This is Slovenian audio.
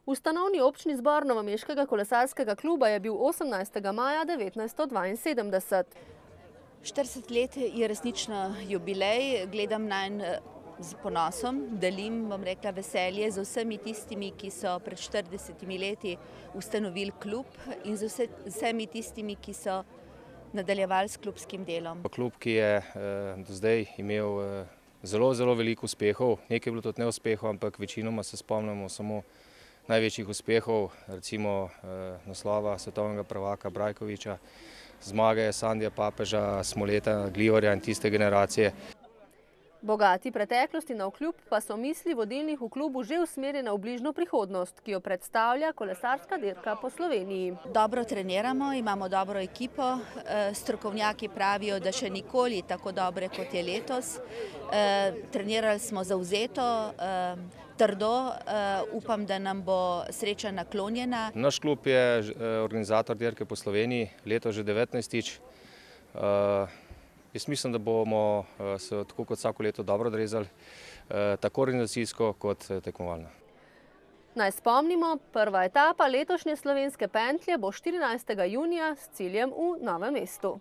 Ustanovni občni zbor novomeškega kolesarskega kluba je bil 18. maja 1972. 40 let je resnično jubilej, gledam nanj z ponosom, delim, bom rekla, veselje z vsemi tistimi, ki so pred 40 leti ustanovili klub in z vsemi tistimi, ki so nadaljevali s klubskim delom. Klub, ki je do zdaj imel zelo veliko uspehov, nekaj je bilo tudi neuspehov, ampak večinoma se spomnimo samo največjih uspehov, recimo naslova svetovnega prvaka Brajkoviča, zmage Sandija Papeža, Smoleta, Glivarja in tiste generacije. Bogati preteklosti navkljub pa so misli vodilnih v klubu že usmerjene v bližnjo prihodnost, ki jo predstavlja kolesarska dirka po Sloveniji. Dobro treniramo, imamo dobro ekipo, strokovnjaki pravijo, da še nikoli tako dobre kot je letos. Trenirali smo zavzeto, trdo, upam, da nam bo sreča naklonjena. Naš klub je organizator dirke po Sloveniji, letos že 19. Jaz mislim, da bomo se tako kot vsako leto dobro odrezali, tako organizacijsko kot tekmovalno. Naj spomnimo, prva etapa letošnje slovenske pentlje bo 14. junija s ciljem v Novem mestu.